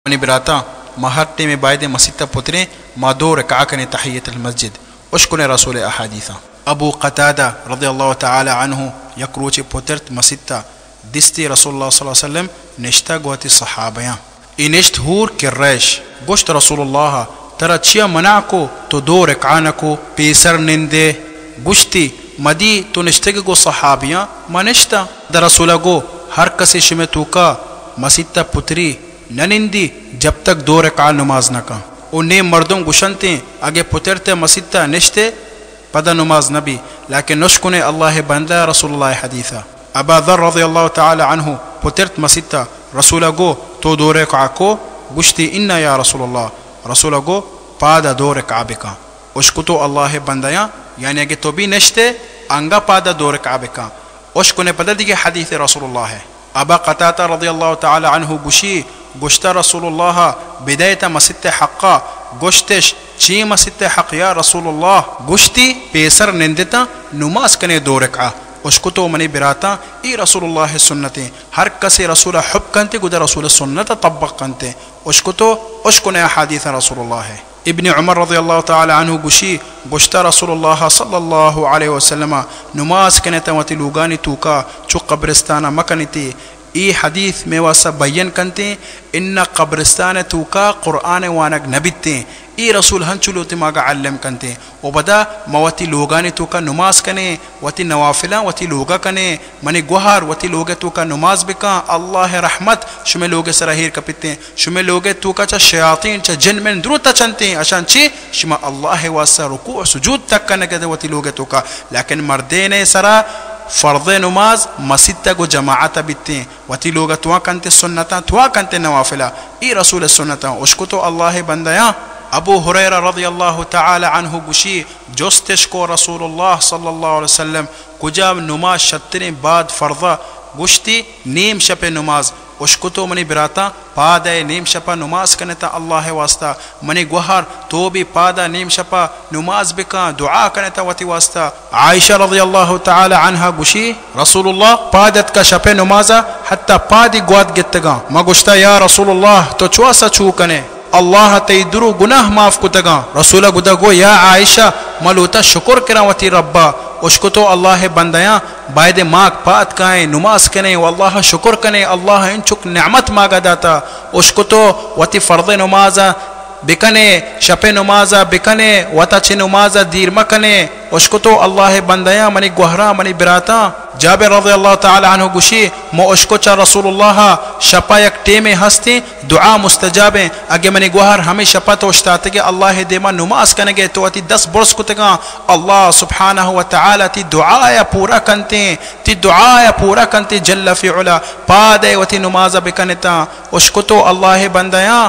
money बिराता महट्टे में बायदे मसीता पुतरे मादोर काकने तहियतुल मस्जिद उश्कुने रसूल अहादीसा अबू क़तादा रज़ियल्लाहु तआला अन्हु यक्रूचे पुतरत मसीता दिस्ती रसूलुल्लाह सल्लल्लाहु अलैहि वसल्लम निश्ता गोती सहाबया इनिश्त हूर किर्रैश गोश्त रसूलुल्लाह तरा चिया मना को तो दो रकाना को पेसर निंदे गुश्ती मदी तो निश्ते गो सहाबिया मनिश्ता द रसूला गो हर कसे शिमे तूका मसीता पुत्री ननिंदी जब तक दो रकात नमाज न का उन्हें मर्दों गुशनते आगे पुतरते मसीता निश्ते पदा नमाज नबी लेकिन नुश्कुने अल्लाह बंदा रसूलुल्लाह हदीसा अबा ज़र रज़ियल्लाहु तआला अन्हु पुतरत मसीता रसूला गो तो दो रकात को गुश्ती इन्ना या रसूलुल्लाह रसूला गो पादा दो रकात का उश्को तो अल्लाह बंदाया यानी कि तो भी निश्ते अंगा पादा दो रकात का उश्कुने पदा दी के हदीस रसूलुल्लाह है अबा क़तादा रज़ियल्लाहु तआला अन्हु गुशी गुश्ता रसूलुल्लाह बिदायता मसीत हक्का गुश्तिश ची मसीत हक या रसूलुल्लाह गुश्ती पेसर निंदिता नुमाज कने दो रकात उसको तो मनी बिराता ई रसूलुल्लाह सुन्नते हर कसे रसूल हुब कंते गुदा रसूल सुन्नत तब्बक कंते उसको तो उसको ने हदीस रसूलुल्लाह है इब्न उमर रज़ियल्लाहु तआला अन्हु गुशी गुश्ता रसूलुल्लाह सल्लल्लाहु अलैहि वसल्लम नुमाज कने तवती लुगानी तूका चु कब्रिस्ताना मकनिती ई हदीस में वासा बयन कंते इन्ना कब्रिस्तान तूका कुरान वानक नबिते ई रसूल हंचुलोते मागा अल्लम कंते ओ बदा मवती लोगाने तूका नुमाज कने वती नवाफिला वती लोगा कने मने गुहार वती लोगे तूका नुमाज बिका अल्लाह रहमत शुमे लोगे सरहीर कपिते शुमे लोगे तूका चा शयातीन चा जिन में द्रुता चनते अशान ची शुमा अल्लाह वासा रुकू सुजूद तक कने के वती लोगे तूका लेकिन मर्दे ने सरा फ़र्ज़ नमाज मसीता को जमाअत बिते वती लोग तुआ कंते सुन्नता तुआ कंते नवाफिला ई रसूल सुन्नता उसको तो अल्लाह बंदया अबू हुरैरा रज़ियल्लाहु तआला अन्हु गुशी जोस्तिश को रसूलुल्लाह सल्लल्लाहु अलैहि वसल्लम कुजाब नमाज शतरे बाद फ़र्ज़ा गुश्ती नीम शपे नमाज उसको तो मनी बिराता पादा नीम शपा नमाज कने ता अल्लाह वास्ता मनी गुहार तो भी पादा नीम शपा नमाज बिका दुआ कने ता वती वास्ता आयशा रज़ियल्लाहु तआला अन्हा गुशी रसूलुल्लाह पादत का शपे नमाजा हत्ता पादी ग्वाद गितगा मगुश्ता या रसूलुल्लाह तो चुआसा छू कने अल्लाह तैदुरु गुनाह माफ कुतगा रसूला गुदगो या आयशा मलूता शुक्र करा वती रब्बा उसको तो अल्लाह बंदया बायदे माक पात काए नुमाज कने अल्लाह शुक्र कने अल्लाह इन चुक नेमत मागा दाता उसको तो वती फ़र्ज़ नमाजा बिकने शपे नमाजा बिकने वता छि नमाजा दीर मकने उसको तो अल्लाह बंदया मनी गुहरा मनी बिराता जाबिर रज़ियल्लाहु तआला अन्हु गुशी मो उसको चा रसूलुल्लाह शपा एक टेमे हस्ते दुआ मुस्तजाबे अगे मनी गुहर हमें शपा तो उस्ताते के अल्लाह देमा नमाज कने के तो अति 10 बरस कुतगा अल्लाह सुब्हानहु व तआला ती दुआ पूरा कंते जल्ल फी उला पादे वती नमाज बिकने ता उसको तो अल्लाह बंदया